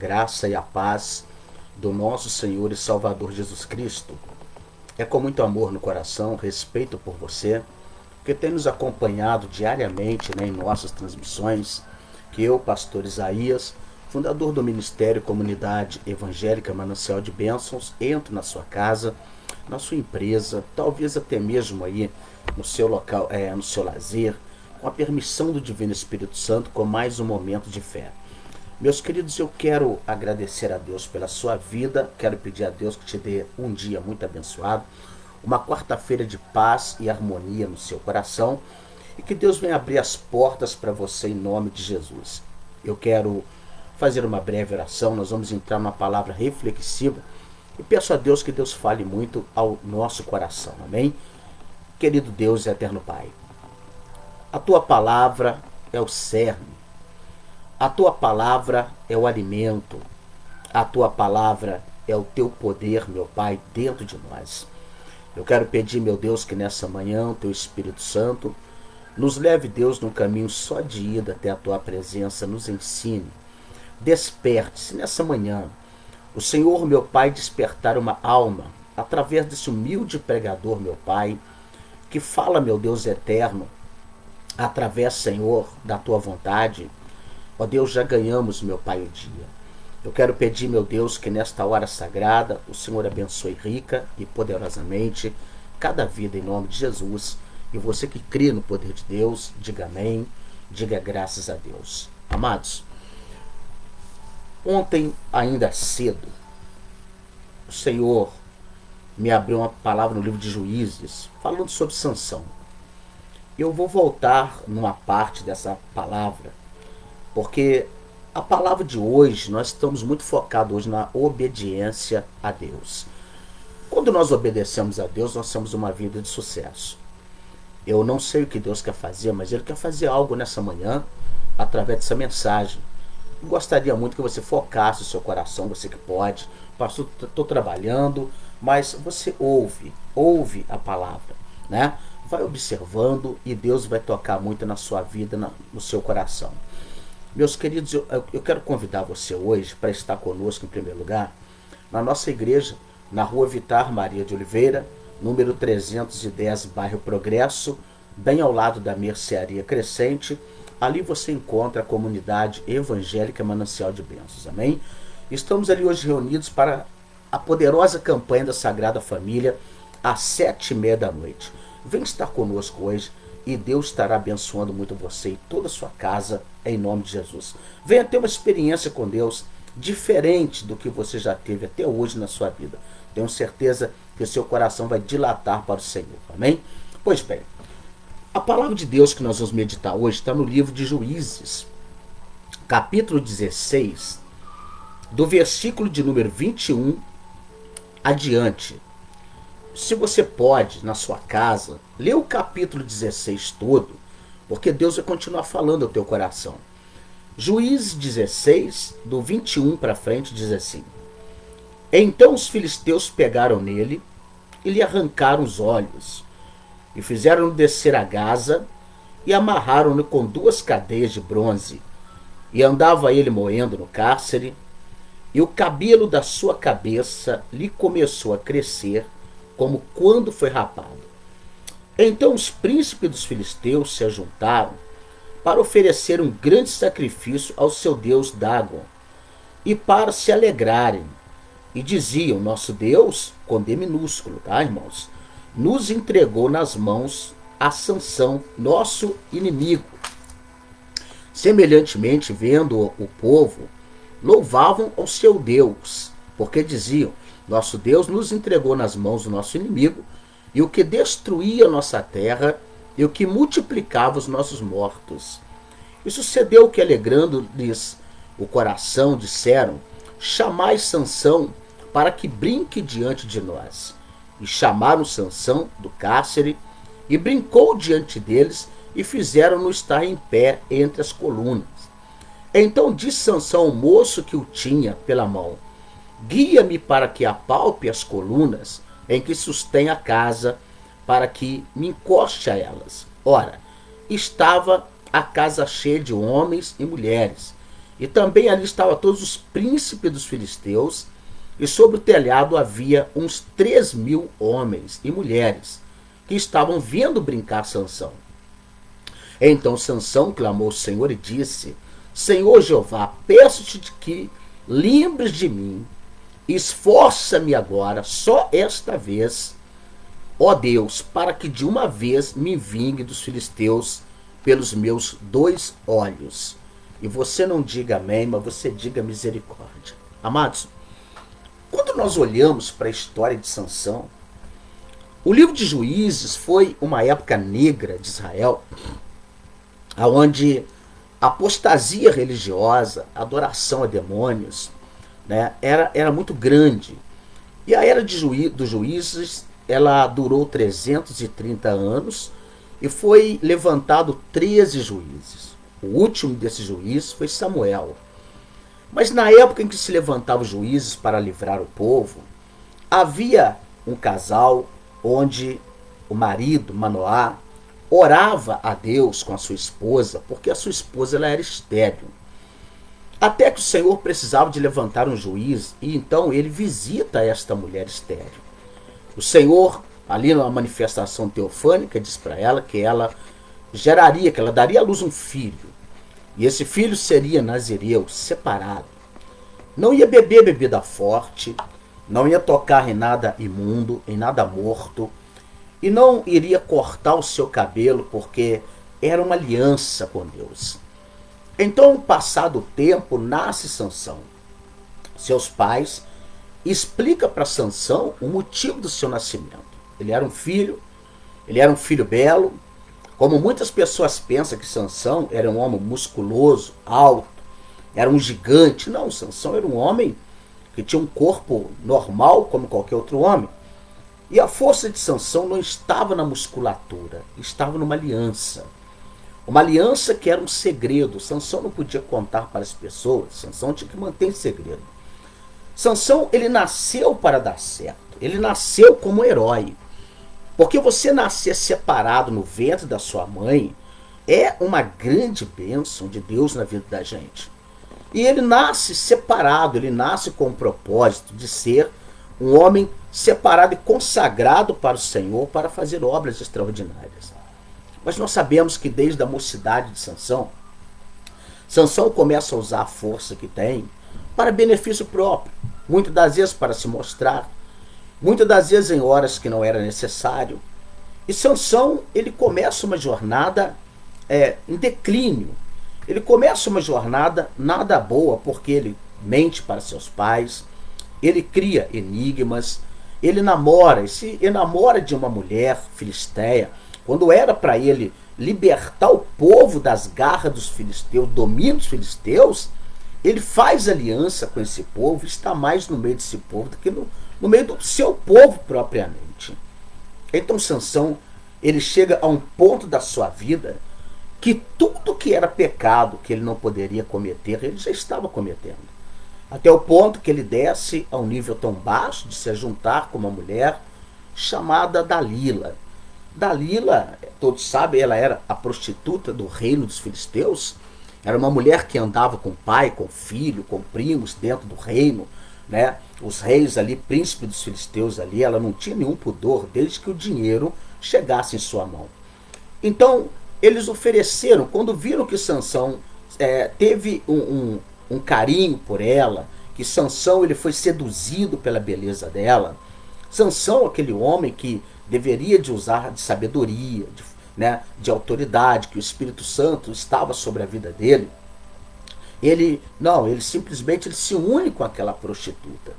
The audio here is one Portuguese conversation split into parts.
graça e a paz do nosso Senhor e Salvador Jesus Cristo. É com muito amor no coração, respeito por você, que tem nos acompanhado diariamente, em nossas transmissões, que eu, pastor Isaías, fundador do Ministério Comunidade Evangélica Manancial de Bênçãos, entro na sua casa, na sua empresa, talvez até mesmo aí no seu local, no seu lazer, com a permissão do Divino Espírito Santo, com mais um momento de fé. Meus queridos, eu quero agradecer a Deus pela sua vida, quero pedir a Deus que te dê um dia muito abençoado, uma quarta-feira de paz e harmonia no seu coração, e que Deus venha abrir as portas para você em nome de Jesus. Eu quero fazer uma breve oração, nós vamos entrar numa palavra reflexiva, e peço a Deus que Deus fale muito ao nosso coração, amém? Querido Deus e eterno Pai, a tua palavra é o cerne, a tua palavra é o alimento, a tua palavra é o teu poder, meu Pai, dentro de nós. Eu quero pedir, meu Deus, que nessa manhã o teu Espírito Santo nos leve, Deus, num caminho só de ida até a tua presença, nos ensine, desperte-se nessa manhã. O Senhor, meu Pai, despertar uma alma através desse humilde pregador, meu Pai, que fala, meu Deus eterno, através, Senhor, da tua vontade. Ó Deus, já ganhamos, meu Pai, o dia. Eu quero pedir, meu Deus, que nesta hora sagrada o Senhor abençoe rica e poderosamente cada vida em nome de Jesus. E você que crê no poder de Deus, diga amém, diga graças a Deus. Amados, ontem, ainda cedo, o Senhor me abriu uma palavra no livro de Juízes, falando sobre Sansão. Eu vou voltar numa parte dessa palavra, porque a palavra de hoje, nós estamos muito focados hoje na obediência a Deus. Quando nós obedecemos a Deus, nós temos uma vida de sucesso. Eu não sei o que Deus quer fazer, mas Ele quer fazer algo nessa manhã, através dessa mensagem. Eu gostaria muito que você focasse o seu coração, você que pode. Pastor, estou trabalhando, mas você ouve a palavra, né? Vai observando e Deus vai tocar muito na sua vida, no seu coração. Meus queridos, eu quero convidar você hoje para estar conosco, em primeiro lugar, na nossa igreja, na rua Vitar Maria de Oliveira, número 310, bairro Progresso, bem ao lado da Mercearia Crescente. Ali você encontra a comunidade evangélica Manancial de Bênçãos, amém? Estamos ali hoje reunidos para a poderosa campanha da Sagrada Família, às 7h30 da noite. Vem estar conosco hoje e Deus estará abençoando muito você e toda a sua casa, em nome de Jesus. Venha ter uma experiência com Deus diferente do que você já teve até hoje na sua vida. Tenho certeza que o seu coração vai dilatar para o Senhor, amém? Pois bem, a palavra de Deus que nós vamos meditar hoje está no livro de Juízes, capítulo 16, do versículo de número 21 adiante. Se você pode, na sua casa, ler o capítulo 16 todo, porque Deus vai continuar falando ao teu coração. Juízes 16, do 21 para frente, diz assim: Então os filisteus pegaram nele e lhe arrancaram os olhos, e fizeram-no descer a Gaza, e amarraram-no com 2 cadeias de bronze, e andava ele moendo no cárcere, e o cabelo da sua cabeça lhe começou a crescer, como quando foi rapado. Então os príncipes dos filisteus se ajuntaram para oferecer um grande sacrifício ao seu deus Dagon, e para se alegrarem, e diziam: nosso Deus, com D minúsculo, tá, irmãos, nos entregou nas mãos a Sansão, nosso inimigo. Semelhantemente, vendo o povo, louvavam ao seu Deus, porque diziam: nosso Deus nos entregou nas mãos do nosso inimigo, e o que destruía a nossa terra, e o que multiplicava os nossos mortos. E sucedeu que, alegrando-lhes o coração, disseram: chamai Sansão, para que brinque diante de nós. E chamaram Sansão do cárcere, e brincou diante deles, e fizeram-no estar em pé entre as colunas. Então disse Sansão ao moço que o tinha pela mão: guia-me para que apalpe as colunas em que sustém a casa, para que me encoste a elas. Ora, estava a casa cheia de homens e mulheres, E também ali estavam todos os príncipes dos filisteus, e sobre o telhado havia uns 3.000 homens e mulheres que estavam vendo brincar Sansão. Então Sansão clamou ao Senhor e disse: Senhor Jeová, peço-te de que lembres de mim, esforça-me agora, só esta vez, ó Deus, para que de uma vez me vingue dos filisteus pelos meus 2 olhos. E você não diga amém, mas você diga misericórdia. Amados, quando nós olhamos para a história de Sansão, o livro de Juízes foi uma época negra de Israel, onde a apostasia religiosa, a adoração a demônios, né, era muito grande. E a era dos juízes, ela durou 330 anos e foi levantado 13 juízes. O último desses juízes foi Samuel. Mas na época em que se levantavam os juízes para livrar o povo, havia um casal onde o marido, Manoá, orava a Deus com a sua esposa, porque a sua esposa ela era estéril. Até que o Senhor precisava de levantar um juiz, e então ele visita esta mulher estéril. O Senhor, ali numa manifestação teofânica, diz para ela que ela geraria, que ela daria à luz um filho. E esse filho seria nazireu, separado. Não ia beber bebida forte, não ia tocar em nada imundo, em nada morto, e não iria cortar o seu cabelo, porque era uma aliança com Deus. Então, passado o tempo, nasce Sansão. Seus pais explicam para Sansão o motivo do seu nascimento. Ele era um filho belo. Como muitas pessoas pensam que Sansão era um homem musculoso, alto, era um gigante. Não, Sansão era um homem que tinha um corpo normal, como qualquer outro homem. E a força de Sansão não estava na musculatura, estava numa aliança. Uma aliança que era um segredo. Sansão não podia contar para as pessoas. Sansão tinha que manter em segredo. Sansão, ele nasceu para dar certo. Ele nasceu como herói. Porque você nascer separado no ventre da sua mãe é uma grande bênção de Deus na vida da gente. E ele nasce separado, ele nasce com o propósito de ser um homem separado e consagrado para o Senhor para fazer obras extraordinárias. Mas nós sabemos que desde a mocidade de Sansão, Sansão começa a usar a força que tem para benefício próprio, muitas das vezes para se mostrar, muitas das vezes em horas que não era necessário. E Sansão, ele começa uma jornada em declínio. Ele começa uma jornada nada boa, porque ele mente para seus pais, ele cria enigmas, ele se enamora de uma mulher filisteia, quando era para ele libertar o povo das garras dos filisteus, domínio dos filisteus. Ele faz aliança com esse povo, está mais no meio desse povo do que no meio do seu povo propriamente. Então Sansão, ele chega a um ponto da sua vida que tudo que era pecado que ele não poderia cometer, ele já estava cometendo. Até o ponto que ele desce a um nível tão baixo de se juntar com uma mulher chamada Dalila. Dalila, todos sabem, ela era a prostituta do reino dos filisteus. Era uma mulher que andava com pai, com filho, com primos dentro do reino, né? Os reis ali, príncipe dos filisteus ali, ela não tinha nenhum pudor desde que o dinheiro chegasse em sua mão. Então, eles ofereceram, quando viram que Sansão teve um carinho por ela, que Sansão ele foi seduzido pela beleza dela. Sansão, aquele homem que deveria de usar de sabedoria, de autoridade, que o Espírito Santo estava sobre a vida dele, ele simplesmente se une com aquela prostituta.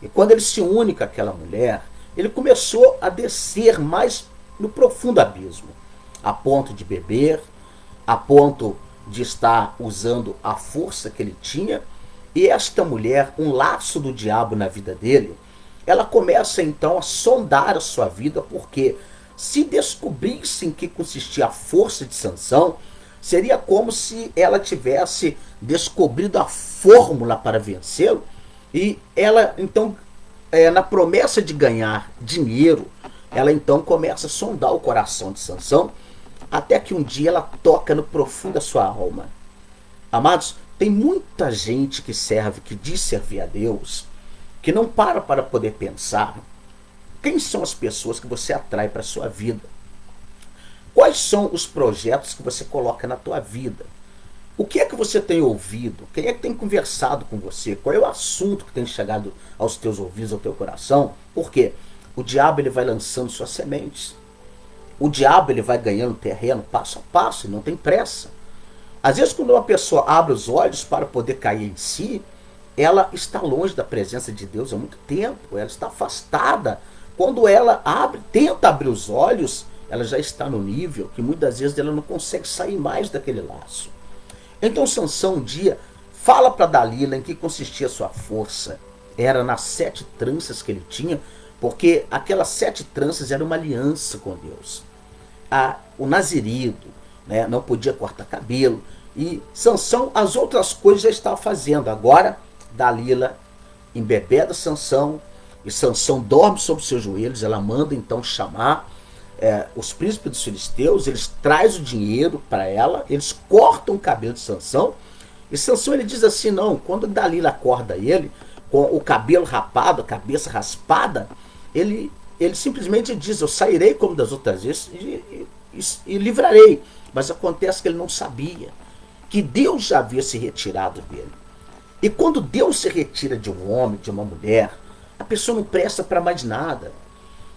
E quando ele se une com aquela mulher, ele começou a descer mais no profundo abismo, a ponto de beber, a ponto de estar usando a força que ele tinha. E esta mulher, um laço do diabo na vida dele, ela começa então a sondar a sua vida, porque se descobrisse em que consistia a força de Sansão, seria como se ela tivesse descobrido a fórmula para vencê-lo. E ela então, na promessa de ganhar dinheiro, ela então começa a sondar o coração de Sansão, até que um dia ela toca no profundo da sua alma. Amados, tem muita gente que serve, que diz servir a Deus, que não para poder pensar quem são as pessoas que você atrai para a sua vida. Quais são os projetos que você coloca na tua vida? O que é que você tem ouvido? Quem é que tem conversado com você? Qual é o assunto que tem chegado aos teus ouvidos, ao teu coração? Por quê? O diabo ele vai lançando suas sementes. O diabo ele vai ganhando terreno passo a passo e não tem pressa. Às vezes quando uma pessoa abre os olhos para poder cair em si, ela está longe da presença de Deus há muito tempo. Ela está afastada. Quando ela tenta abrir os olhos, ela já está no nível que muitas vezes ela não consegue sair mais daquele laço. Então Sansão um dia fala para Dalila em que consistia a sua força. Era nas 7 tranças que ele tinha, porque aquelas 7 tranças eram uma aliança com Deus. O nazirismo, né, não podia cortar cabelo. E Sansão as outras coisas já estava fazendo. Agora Dalila embebeda Sansão, e Sansão dorme sobre seus joelhos. Ela manda então chamar os príncipes dos filisteus, eles trazem o dinheiro para ela, eles cortam o cabelo de Sansão, e Sansão ele diz assim, não, quando Dalila acorda ele, com o cabelo rapado, a cabeça raspada, ele simplesmente diz, eu sairei como das outras vezes e livrarei. Mas acontece que ele não sabia que Deus já havia se retirado dele. E quando Deus se retira de um homem, de uma mulher, a pessoa não presta para mais nada.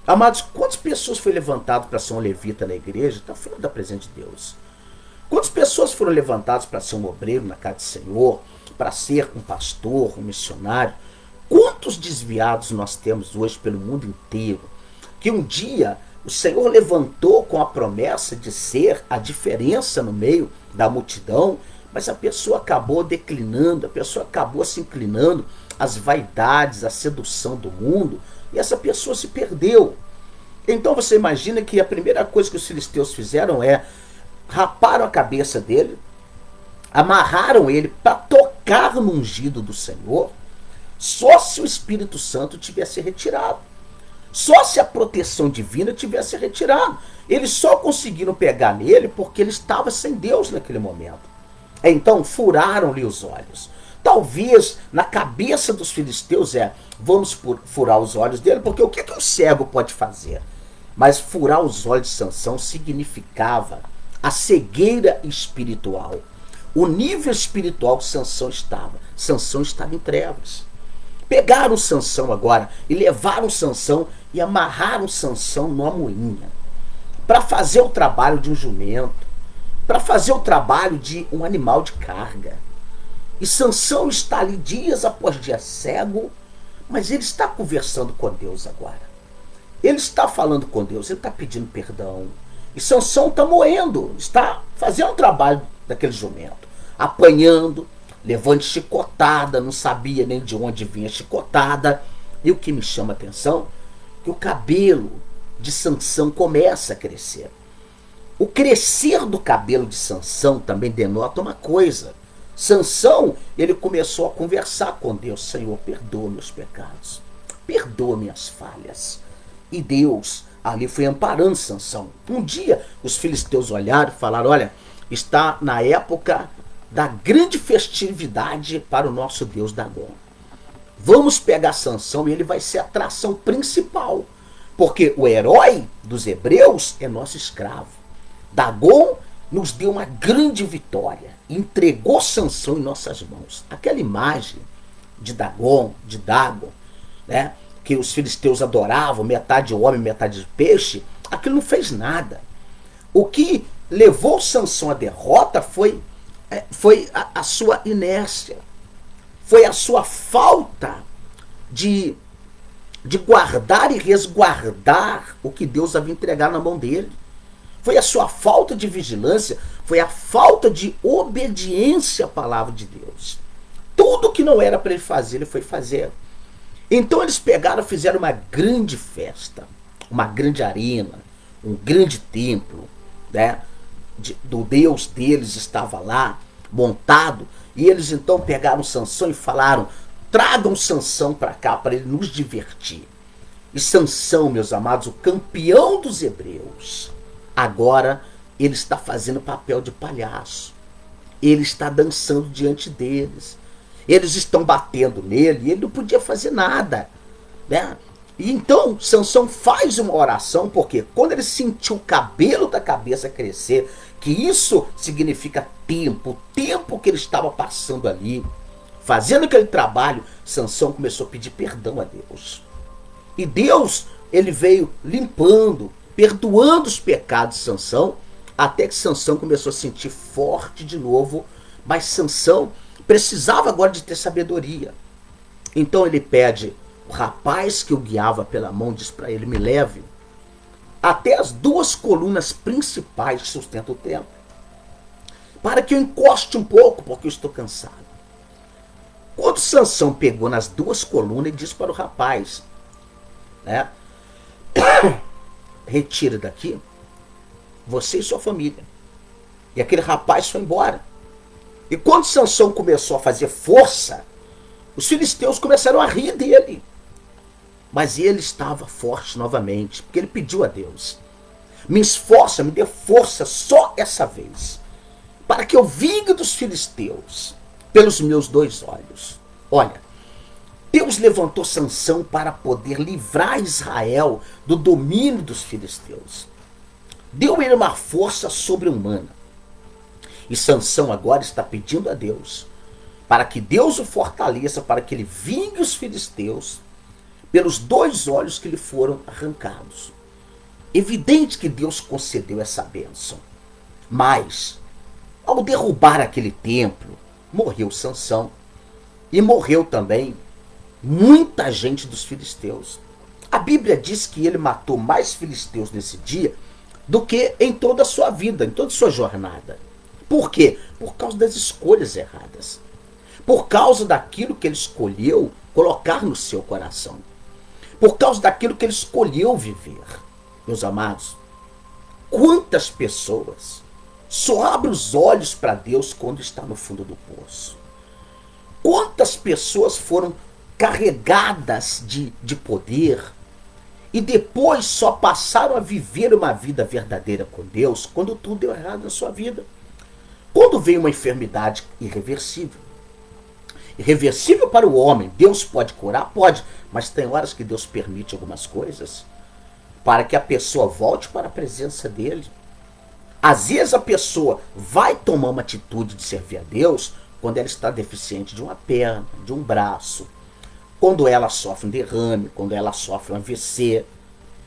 Amados, quantas pessoas foram levantadas para ser um levita na igreja? Está fora da presença de Deus. Quantas pessoas foram levantadas para ser um obreiro na casa do Senhor, para ser um pastor, um missionário? Quantos desviados nós temos hoje pelo mundo inteiro, que um dia o Senhor levantou com a promessa de ser a diferença no meio da multidão, mas a pessoa acabou declinando, a pessoa acabou se inclinando às vaidades, à sedução do mundo, e essa pessoa se perdeu. Então você imagina que a primeira coisa que os filisteus fizeram raparam a cabeça dele, amarraram ele para tocar no ungido do Senhor, só se o Espírito Santo tivesse retirado. Só se a proteção divina tivesse retirado. Eles só conseguiram pegar nele porque ele estava sem Deus naquele momento. Então furaram-lhe os olhos. Talvez na cabeça dos filisteus vamos furar os olhos dele, porque o que um cego pode fazer? Mas furar os olhos de Sansão significava a cegueira espiritual. O nível espiritual que Sansão estava em trevas. Pegaram Sansão agora e levaram Sansão e amarraram Sansão numa moinha para fazer o trabalho de um jumento, para fazer o trabalho de um animal de carga. E Sansão está ali dias após dia cego, mas ele está conversando com Deus agora. Ele está falando com Deus, ele está pedindo perdão. E Sansão está moendo, está fazendo o trabalho daquele jumento, apanhando, levando chicotada, não sabia nem de onde vinha a chicotada. E o que me chama a atenção é que o cabelo de Sansão começa a crescer. O crescer do cabelo de Sansão também denota uma coisa. Sansão, ele começou a conversar com Deus. Senhor, perdoa meus pecados, perdoa minhas falhas. E Deus ali foi amparando Sansão. Um dia os filisteus olharam e falaram, olha, está na época da grande festividade para o nosso Deus Dagom. Vamos pegar Sansão e ele vai ser a atração principal, porque o herói dos hebreus é nosso escravo. Dagom nos deu uma grande vitória, entregou Sansão em nossas mãos. Aquela imagem de Dagom, né, que os filisteus adoravam, metade homem, metade peixe, aquilo não fez nada. O que levou Sansão à derrota foi a sua inércia, foi a sua falta de guardar e resguardar o que Deus havia entregado na mão dele. Foi a sua falta de vigilância, foi a falta de obediência à palavra de Deus. Tudo que não era para ele fazer, ele foi fazer. Então eles pegaram e fizeram uma grande festa, uma grande arena, um grande templo, né? Do Deus deles estava lá, montado, e eles então pegaram Sansão e falaram, tragam Sansão para cá, para ele nos divertir. E Sansão, meus amados, o campeão dos hebreus, agora ele está fazendo papel de palhaço. Ele está dançando diante deles. Eles estão batendo nele e ele não podia fazer nada, né? E então Sansão faz uma oração, porque quando ele sentiu o cabelo da cabeça crescer, que isso significa tempo, o tempo que ele estava passando ali, fazendo aquele trabalho, Sansão começou a pedir perdão a Deus. E Deus, ele veio limpando, perdoando os pecados de Sansão, até que Sansão começou a sentir forte de novo, mas Sansão precisava agora de ter sabedoria. Então ele pede, o rapaz que o guiava pela mão diz para ele, me leve até as duas colunas principais que sustentam o templo, para que eu encoste um pouco, porque eu estou cansado. Quando Sansão pegou nas duas colunas, ele disse para o rapaz, né, retire daqui você e sua família. E aquele rapaz foi embora. E quando Sansão começou a fazer força, os filisteus começaram a rir dele. Mas ele estava forte novamente, porque ele pediu a Deus, me esforça, me dê força só essa vez, para que eu vingue dos filisteus pelos meus dois olhos. Olha, Deus levantou Sansão para poder livrar Israel do domínio dos filisteus. Deu ele uma força sobre-humana. E Sansão agora está pedindo a Deus para que Deus o fortaleça, para que ele vingue os filisteus pelos dois olhos que lhe foram arrancados. Evidente que Deus concedeu essa bênção. Mas, ao derrubar aquele templo, morreu Sansão. E morreu também muita gente dos filisteus. A Bíblia diz que ele matou mais filisteus nesse dia do que em toda a sua vida, em toda a sua jornada. Por quê? Por causa das escolhas erradas. Por causa daquilo que ele escolheu colocar no seu coração. Por causa daquilo que ele escolheu viver. Meus amados, quantas pessoas só abrem os olhos para Deus quando está no fundo do poço? Quantas pessoas foram carregadas de poder e depois só passaram a viver uma vida verdadeira com Deus quando tudo deu errado na sua vida? Quando vem uma enfermidade irreversível. Irreversível para o homem, Deus pode curar? Pode, mas tem horas que Deus permite algumas coisas para que a pessoa volte para a presença dele. Às vezes a pessoa vai tomar uma atitude de servir a Deus quando ela está deficiente de uma perna, de um braço, quando ela sofre um derrame, quando ela sofre um AVC.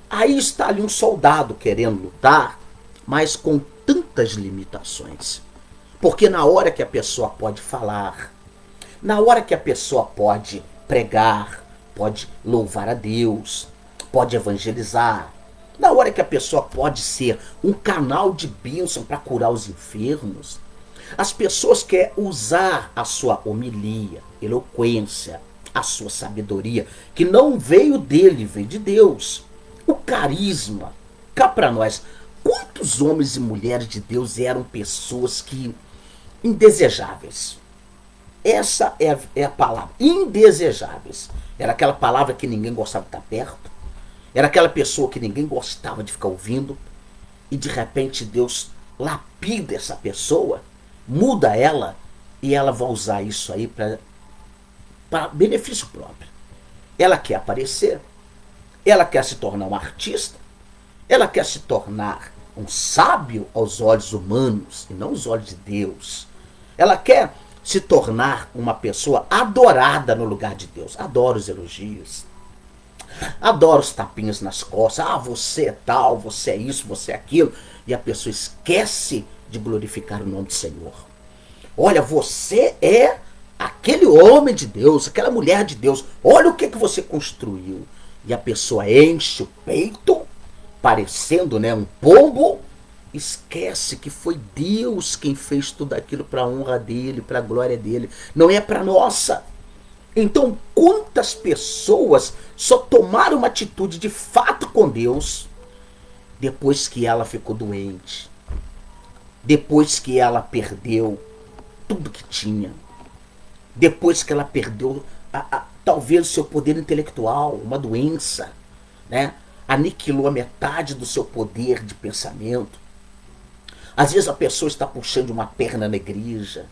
Aí está ali um soldado querendo lutar, mas com tantas limitações. Porque na hora que a pessoa pode falar, na hora que a pessoa pode pregar, pode louvar a Deus, pode evangelizar, na hora que a pessoa pode ser um canal de bênção para curar os enfermos, as pessoas querem usar a sua homilia, eloquência, a sua sabedoria, que não veio dele, veio de Deus. O carisma. Cá para nós, quantos homens e mulheres de Deus eram pessoas que indesejáveis? Essa é a palavra, indesejáveis. Era aquela palavra que ninguém gostava de estar perto. Era aquela pessoa que ninguém gostava de ficar ouvindo. E de repente Deus lapida essa pessoa, muda ela, e ela vai usar isso aí para benefício próprio. Ela quer aparecer, ela quer se tornar um artista, ela quer se tornar um sábio aos olhos humanos e não aos olhos de Deus. Ela quer se tornar uma pessoa adorada no lugar de Deus. Adoro os elogios, adoro os tapinhas nas costas. Ah, você é tal, você é isso, você é aquilo. E a pessoa esquece de glorificar o nome do Senhor. Olha, você é aquele homem de Deus, aquela mulher de Deus. Olha o que você construiu. E a pessoa enche o peito, parecendo, né, um pombo. Esquece que foi Deus quem fez tudo aquilo para a honra dele, para a glória dele. Não é para nossa. Então, quantas pessoas só tomaram uma atitude de fato com Deus depois que ela ficou doente, depois que ela perdeu tudo que tinha, depois que ela perdeu talvez o seu poder intelectual, uma doença, né? Aniquilou a metade do seu poder de pensamento. Às vezes a pessoa está puxando uma perna na igreja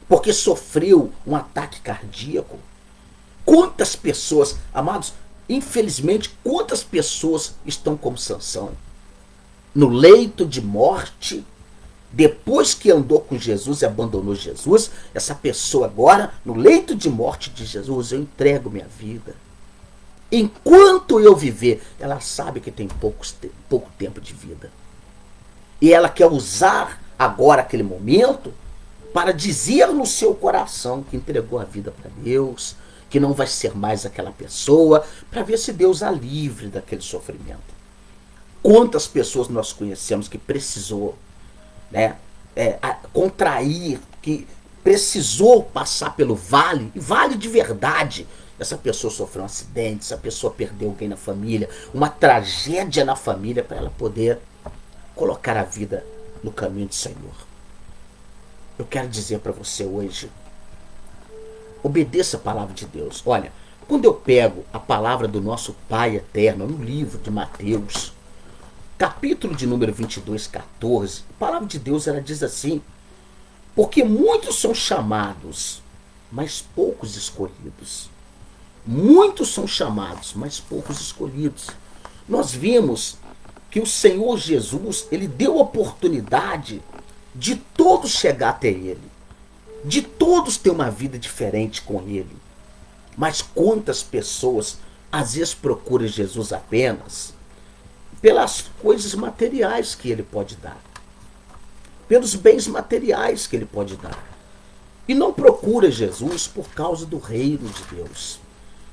porque sofreu um ataque cardíaco. Quantas pessoas, amados, infelizmente, quantas pessoas estão como Sansão? No leito de morte, depois que andou com Jesus e abandonou Jesus, essa pessoa agora, no leito de morte de Jesus, eu entrego minha vida. Enquanto eu viver, ela sabe que tem pouco tempo de vida. E ela quer usar agora aquele momento para dizer no seu coração que entregou a vida para Deus, que não vai ser mais aquela pessoa, para ver se Deus a livre daquele sofrimento. Quantas pessoas nós conhecemos que precisou, né, contrair, que precisou passar pelo vale, e vale de verdade. Essa pessoa sofreu um acidente, essa pessoa perdeu alguém na família, uma tragédia na família, para ela poder colocar a vida no caminho do Senhor. Eu quero dizer para você hoje, obedeça a palavra de Deus. Olha, quando eu pego a palavra do nosso Pai Eterno no livro de Mateus, capítulo de número 22, 14, a palavra de Deus ela diz assim: porque muitos são chamados, mas poucos escolhidos. Muitos são chamados, mas poucos escolhidos. Nós vimos que o Senhor Jesus, ele deu oportunidade de todos chegar até ele, de todos ter uma vida diferente com ele. Mas quantas pessoas às vezes procuram Jesus apenas pelas coisas materiais que ele pode dar, pelos bens materiais que ele pode dar, e não procura Jesus por causa do reino de Deus.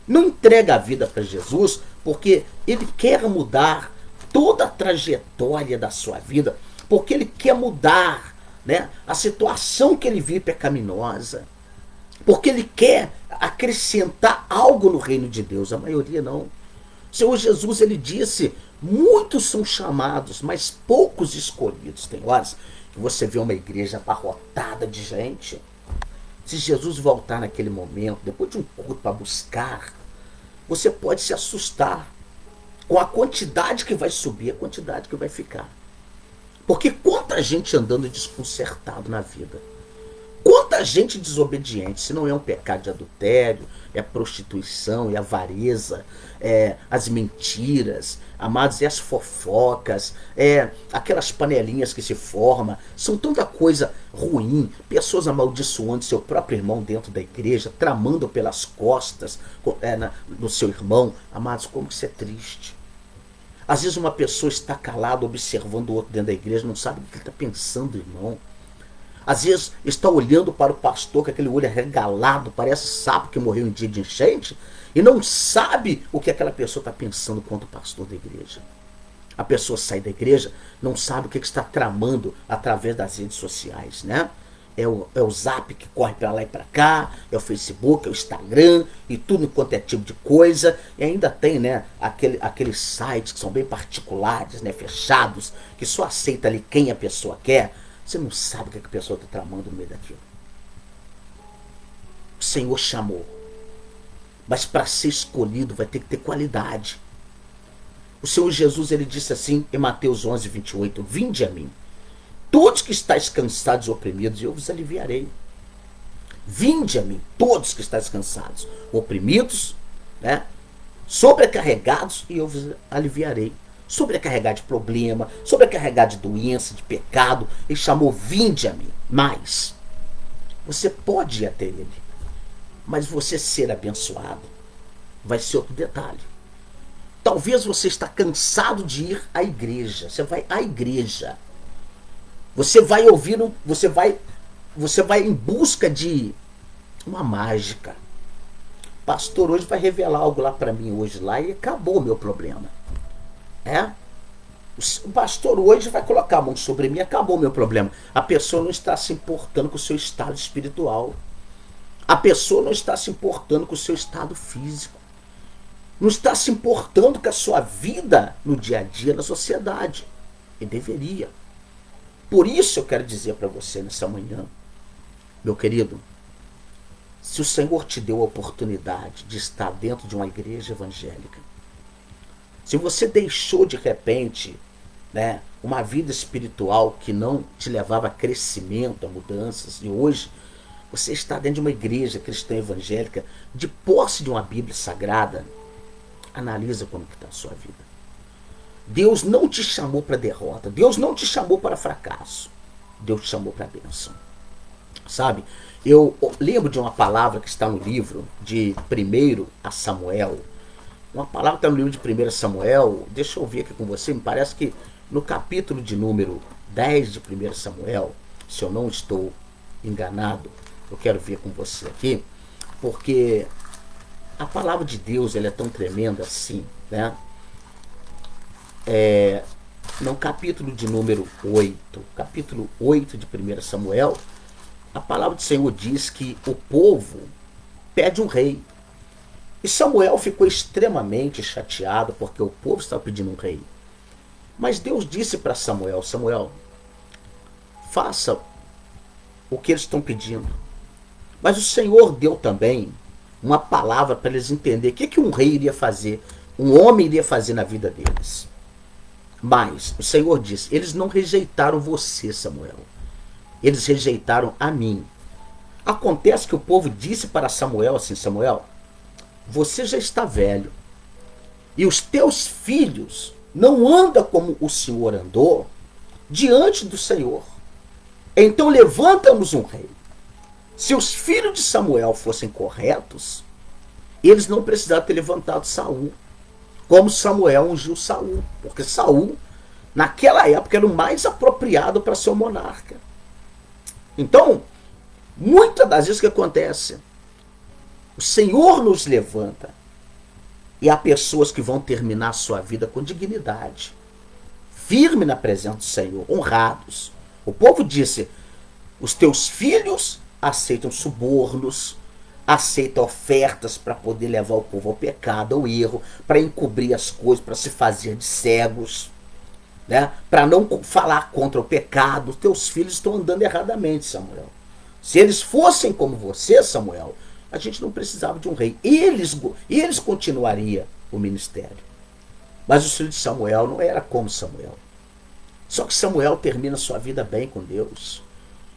Não entrega a vida para Jesus porque ele quer mudar toda a trajetória da sua vida, porque ele quer mudar, né, a situação que ele vive pecaminosa, porque ele quer acrescentar algo no reino de Deus. A maioria não. O Senhor Jesus, ele disse: muitos são chamados, mas poucos escolhidos. Tem horas que você vê uma igreja abarrotada de gente. Se Jesus voltar naquele momento, depois de um culto para buscar, você pode se assustar com a quantidade que vai subir, a quantidade que vai ficar. Porque quanta gente andando desconcertado na vida. Quanta gente desobediente. Se não é um pecado de adultério, é prostituição, é avareza, é as mentiras, amados, é as fofocas, é aquelas panelinhas que se formam. São tanta coisa ruim. Pessoas amaldiçoando seu próprio irmão dentro da igreja, tramando pelas costas no seu irmão. Amados, como isso é triste. Às vezes uma pessoa está calada observando o outro dentro da igreja, não sabe o que ele está pensando, irmão. Às vezes está olhando para o pastor com aquele olho arregalado, parece sapo que morreu em dia de enchente, e não sabe o que aquela pessoa está pensando contra o pastor da igreja. A pessoa sai da igreja, não sabe o que está tramando através das redes sociais, né? É o Zap que corre para lá e para cá, é o Facebook, é o Instagram, e tudo quanto é tipo de coisa. E ainda tem, né, aqueles sites que são bem particulares, né, fechados, que só aceita ali quem a pessoa quer. Você não sabe o que a pessoa está tramando no meio daquilo. O Senhor chamou. Mas para ser escolhido vai ter que ter qualidade. O Senhor Jesus, ele disse assim em Mateus 11, 28, vinde a mim, todos que estáis cansados e oprimidos, e eu vos aliviarei. Vinde a mim, todos que estáis cansados, oprimidos, né, sobrecarregados, e eu vos aliviarei. Sobrecarregado de problema, sobrecarregado de doença, de pecado. Ele chamou: vinde a mim. Mas você pode ir até ele, mas você ser abençoado vai ser outro detalhe. Talvez você está cansado de ir à igreja. Você vai à igreja, você vai ouvir, você vai em busca de uma mágica. Pastor, hoje vai revelar algo lá para mim hoje lá e acabou o meu problema. O pastor hoje vai colocar a mão sobre mim e acabou o meu problema. A pessoa não está se importando com o seu estado espiritual. A pessoa não está se importando com o seu estado físico. Não está se importando com a sua vida no dia a dia, na sociedade. E deveria. Por isso eu quero dizer para você nessa manhã, meu querido, se o Senhor te deu a oportunidade de estar dentro de uma igreja evangélica, se você deixou de repente né? Uma vida espiritual que não te levava a crescimento, a mudanças. E hoje você está dentro de uma igreja cristã evangélica, de posse de uma Bíblia sagrada. Analisa como que está a sua vida. Deus não te chamou para derrota. Deus não te chamou para fracasso. Deus te chamou para bênção. Sabe? Eu lembro de uma palavra que está no livro de 1 a Samuel. Uma palavra que está no livro de 1 Samuel. Deixa eu ver aqui com você. Me parece que no capítulo de número 10 de 1 Samuel, se eu não estou enganado, eu quero ver com você aqui, porque a palavra de Deus ela é tão tremenda assim, né? No capítulo de número 8, capítulo 8 de 1 Samuel, a palavra do Senhor diz que o povo pede um rei. E Samuel ficou extremamente chateado porque o povo estava pedindo um rei. Mas Deus disse para Samuel, Samuel, faça o que eles estão pedindo. Mas o Senhor deu também uma palavra para eles entenderem o que um rei iria fazer, um homem iria fazer na vida deles. Mas o Senhor disse, eles não rejeitaram você, Samuel. Eles rejeitaram a mim. Acontece que o povo disse para Samuel assim, Samuel, você já está velho. E os teus filhos não andam como o Senhor andou diante do Senhor. Então levanta-nos um rei. Se os filhos de Samuel fossem corretos, eles não precisavam ter levantado Saul, como Samuel ungiu Saul, porque Saul, naquela época, era o mais apropriado para ser o monarca. Então, muitas das vezes que acontece, o Senhor nos levanta e há pessoas que vão terminar a sua vida com dignidade, firme na presença do Senhor, honrados. O povo disse, os teus filhos aceitam subornos, aceitam ofertas para poder levar o povo ao pecado, ao erro, para encobrir as coisas, para se fazer de cegos, né? Para não falar contra o pecado. Os teus filhos estão andando erradamente, Samuel. Se eles fossem como você, Samuel, a gente não precisava de um rei. Eles continuariam o ministério. Mas o filho de Samuel não era como Samuel. Só que Samuel termina sua vida bem com Deus.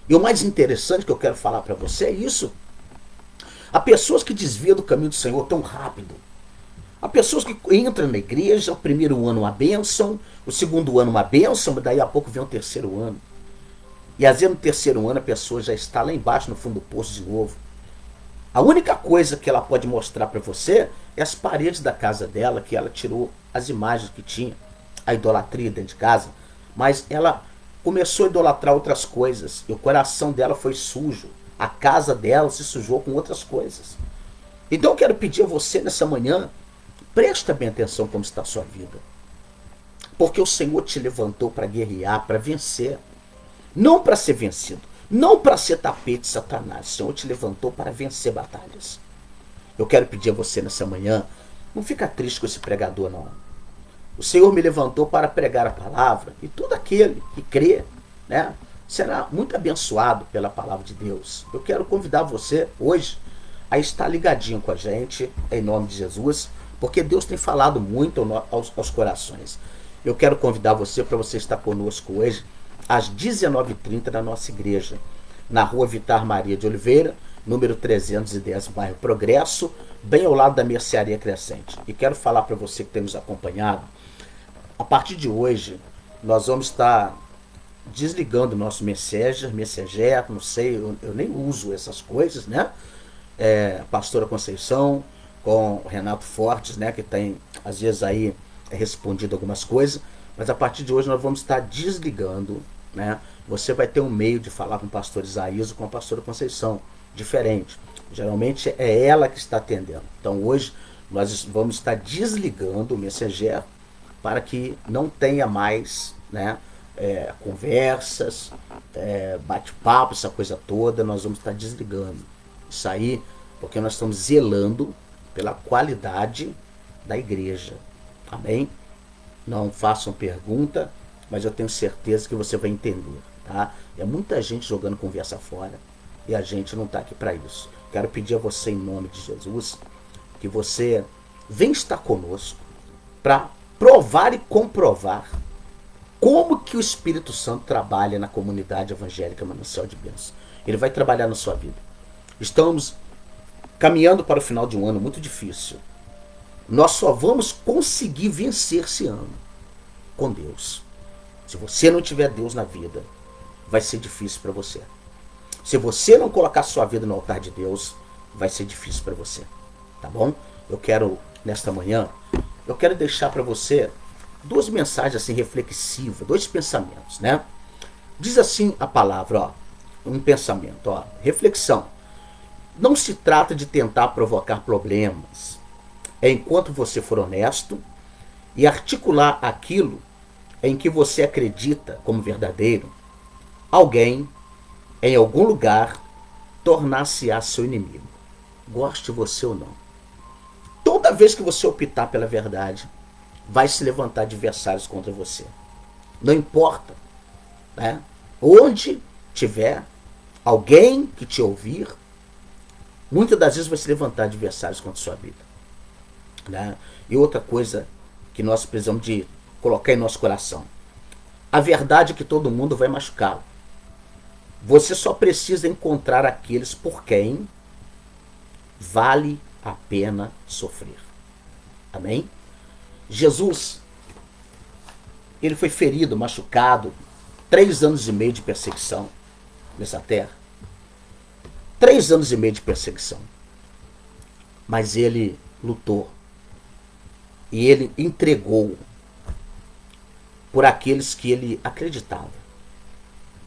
E o mais interessante que eu quero falar para você é isso. Há pessoas que desviam do caminho do Senhor tão rápido. Há pessoas que entram na igreja, o primeiro ano uma bênção, o segundo ano uma bênção, mas daí a pouco vem o terceiro ano. E às vezes no terceiro ano a pessoa já está lá embaixo no fundo do poço de novo. A única coisa que ela pode mostrar para você é as paredes da casa dela, que ela tirou as imagens que tinha, a idolatria dentro de casa, mas ela começou a idolatrar outras coisas e o coração dela foi sujo. A casa dela se sujou com outras coisas. Então eu quero pedir a você nessa manhã, presta bem atenção como está a sua vida. Porque o Senhor te levantou para guerrear, para vencer. Não para ser vencido. Não para ser tapete de Satanás. O Senhor te levantou para vencer batalhas. Eu quero pedir a você nessa manhã, não fica triste com esse pregador não. O Senhor me levantou para pregar a palavra e todo aquele que crê, né, será muito abençoado pela palavra de Deus. Eu quero convidar você hoje a estar ligadinho com a gente, em nome de Jesus, porque Deus tem falado muito aos corações. Eu quero convidar você para você estar conosco hoje, às 19h30 na nossa igreja, na rua Vitar Maria de Oliveira, número 310, bairro Progresso, bem ao lado da Mercearia Crescente. E quero falar para você que tem nos acompanhado, a partir de hoje, nós vamos estar desligando o nosso Messenger, não sei, eu nem uso essas coisas, né? Pastora Conceição, com o Renato Fortes, né? Que tem, às vezes, aí respondido algumas coisas, mas a partir de hoje nós vamos estar desligando, né? Você vai ter um meio de falar com o pastor Isaías ou com a pastora Conceição, diferente. Geralmente é ela que está atendendo. Então hoje nós vamos estar desligando o Messenger para que não tenha mais, né, conversas, bate-papo, essa coisa toda. Nós vamos estar desligando isso aí, porque nós estamos zelando pela qualidade da igreja. Amém? Não façam pergunta, mas eu tenho certeza que você vai entender, tá? É muita gente jogando conversa fora e a gente não está aqui para isso. Quero pedir a você, em nome de Jesus, que você venha estar conosco para provar e comprovar Como que o Espírito Santo trabalha na comunidade evangélica Manancial de Bênçãos? Ele vai trabalhar na sua vida. Estamos caminhando para o final de um ano muito difícil. Nós só vamos conseguir vencer esse ano com Deus. Se você não tiver Deus na vida, vai ser difícil para você. Se você não colocar sua vida no altar de Deus, vai ser difícil para você. Tá bom? Eu quero, nesta manhã, eu quero deixar para você duas mensagens assim reflexivas, dois pensamentos, né? Diz assim a palavra, ó, um pensamento, ó, reflexão. Não se trata de tentar provocar problemas. É enquanto você for honesto e articular aquilo em que você acredita como verdadeiro, alguém, em algum lugar, tornar-se-á seu inimigo. Goste você ou não. Toda vez que você optar pela verdade, vai se levantar adversários contra você. Não importa, né? Onde tiver alguém que te ouvir, muitas das vezes vai se levantar adversários contra a sua vida. Né? E outra coisa que nós precisamos de colocar em nosso coração. A verdade é que todo mundo vai machucá-lo. Você só precisa encontrar aqueles por quem vale a pena sofrer. Amém? Jesus, ele foi ferido, machucado, 3 anos e meio de perseguição nessa terra. 3 anos e meio de perseguição. Mas ele lutou. E ele entregou por aqueles que ele acreditava.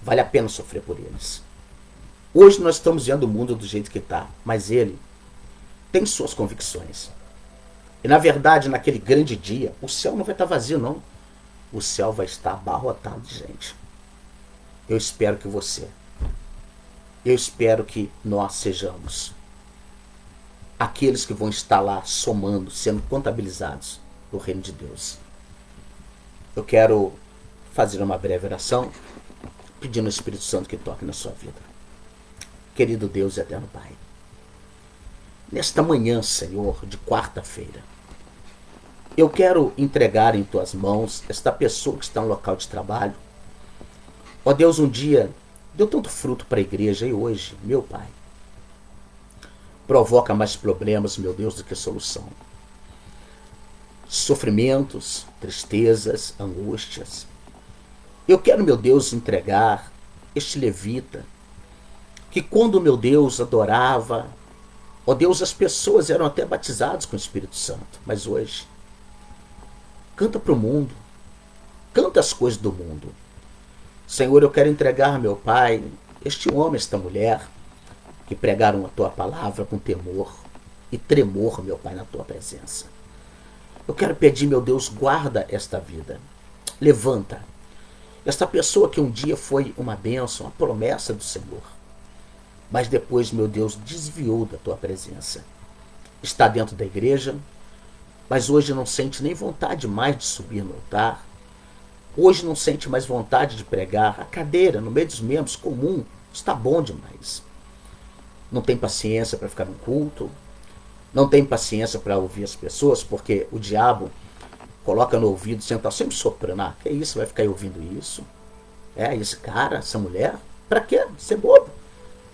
Vale a pena sofrer por eles. Hoje nós estamos vendo o mundo do jeito que está, mas ele tem suas convicções. E na verdade, naquele grande dia, o céu não vai estar vazio, não. O céu vai estar abarrotado de gente. Eu espero que você, eu espero que nós sejamos aqueles que vão estar lá somando, sendo contabilizados no reino de Deus. Eu quero fazer uma breve oração, pedindo ao Espírito Santo que toque na sua vida. Querido Deus e eterno Pai, nesta manhã, Senhor, de quarta-feira, eu quero entregar em tuas mãos esta pessoa que está no local de trabalho. Ó Deus, um dia deu tanto fruto para a igreja e hoje, meu Pai, provoca mais problemas, meu Deus, do que solução. Sofrimentos, tristezas, angústias. Eu quero, meu Deus, entregar este levita, que quando, meu Deus, adorava, ó Deus, as pessoas eram até batizadas com o Espírito Santo, mas hoje, canta para o mundo, canta as coisas do mundo. Senhor, eu quero entregar, meu Pai, este homem, esta mulher, que pregaram a Tua palavra com temor e tremor, meu Pai, na Tua presença. Eu quero pedir, meu Deus, guarda esta vida. Levanta esta pessoa que um dia foi uma bênção, uma promessa do Senhor, mas depois, meu Deus, desviou da Tua presença. Está dentro da igreja, mas hoje não sente nem vontade mais de subir no altar. Hoje não sente mais vontade de pregar. A cadeira no meio dos membros, comum, está bom demais. Não tem paciência para ficar no culto. Não tem paciência para ouvir as pessoas, porque o diabo coloca no ouvido, senta sempre soprando. Ah, que isso? Vai ficar ouvindo isso? É, esse cara, essa mulher? Para quê? Você é bobo.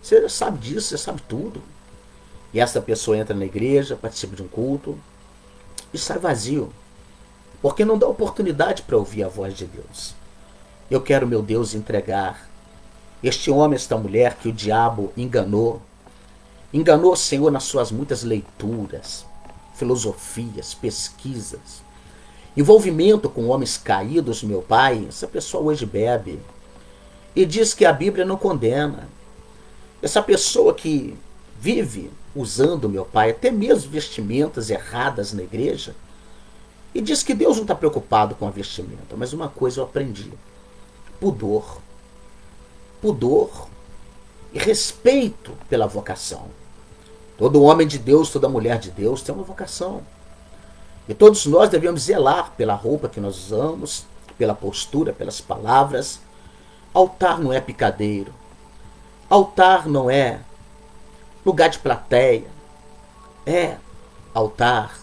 Você sabe disso, você sabe tudo. E essa pessoa entra na igreja, participa de um culto e sai vazio, porque não dá oportunidade para ouvir a voz de Deus. Eu quero, meu Deus, entregar este homem, esta mulher que o diabo enganou, Senhor, nas suas muitas leituras, filosofias, pesquisas, envolvimento com homens caídos, meu Pai. Essa pessoa hoje bebe e diz que a Bíblia não condena. Essa pessoa que vive usando, meu Pai, até mesmo vestimentas erradas na igreja, e diz que Deus não está preocupado com a vestimenta. Mas uma coisa eu aprendi: pudor. Pudor e respeito pela vocação. Todo homem de Deus, toda mulher de Deus tem uma vocação. E todos nós devemos zelar pela roupa que nós usamos, pela postura, pelas palavras. Altar não é picadeiro. Altar não é lugar de plateia. Altar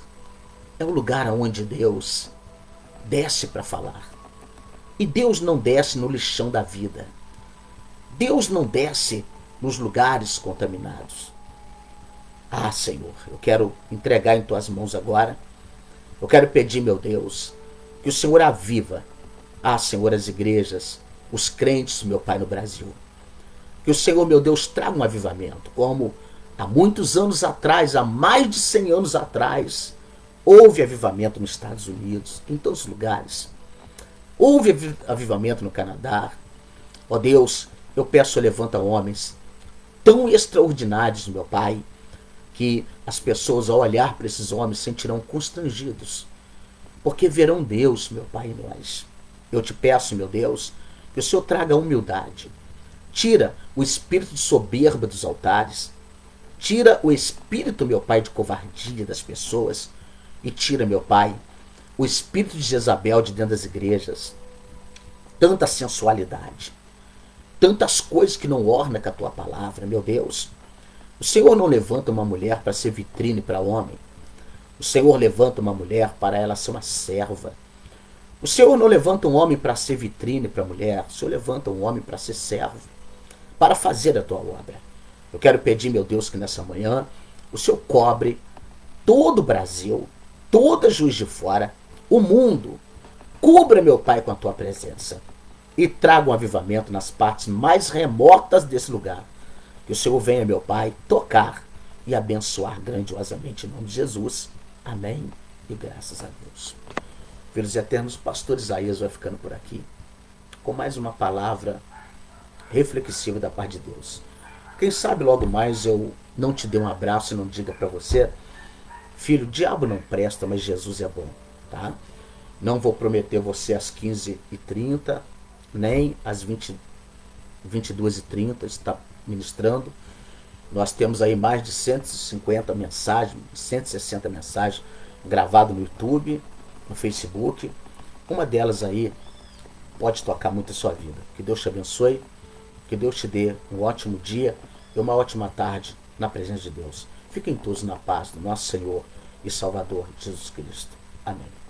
é o lugar onde Deus desce para falar. E Deus não desce no lixão da vida. Deus não desce nos lugares contaminados. Ah, Senhor, eu quero entregar em tuas mãos agora. Eu quero pedir, meu Deus, que o Senhor aviva, Senhor, as igrejas, os crentes, meu Pai, no Brasil. Que o Senhor, meu Deus, traga um avivamento, como há muitos anos atrás, há mais de 100 anos atrás, houve avivamento nos Estados Unidos, em todos os lugares. Houve avivamento no Canadá. Ó Deus, eu peço, levanta homens tão extraordinários, meu Pai, que as pessoas, ao olhar para esses homens, sentirão constrangidos, porque verão Deus, meu Pai, em nós. Eu te peço, meu Deus, que o Senhor traga humildade. Tira o espírito de soberba dos altares. Tira o espírito, meu Pai, de covardia das pessoas. E tira, meu Pai, o espírito de Jezabel de dentro das igrejas. Tanta sensualidade. Tantas coisas que não ornam com a tua palavra, meu Deus. O Senhor não levanta uma mulher para ser vitrine para homem. O Senhor levanta uma mulher para ela ser uma serva. O Senhor não levanta um homem para ser vitrine para a mulher. O Senhor levanta um homem para ser servo, para fazer a tua obra. Eu quero pedir, meu Deus, que nessa manhã o Senhor cobre todo o Brasil, toda Juiz de Fora, o mundo. Cubra, meu Pai, com a tua presença e traga um avivamento nas partes mais remotas desse lugar. Que o Senhor venha, meu Pai, tocar e abençoar grandiosamente em nome de Jesus. Amém e graças a Deus. Filhos eternos, pastor Isaías vai ficando por aqui com mais uma palavra reflexiva da parte de Deus. Quem sabe logo mais eu não te dê um abraço e não diga para você: filho, o diabo não presta, mas Jesus é bom, tá? Não vou prometer você às 15h30, nem às 22h30 está ministrando. Nós temos aí mais de 150 mensagens, 160 mensagens gravadas no YouTube, no Facebook. Uma delas aí pode tocar muito a sua vida. Que Deus te abençoe, que Deus te dê um ótimo dia e uma ótima tarde na presença de Deus. Fiquem todos na paz do nosso Senhor e Salvador Jesus Cristo. Amém.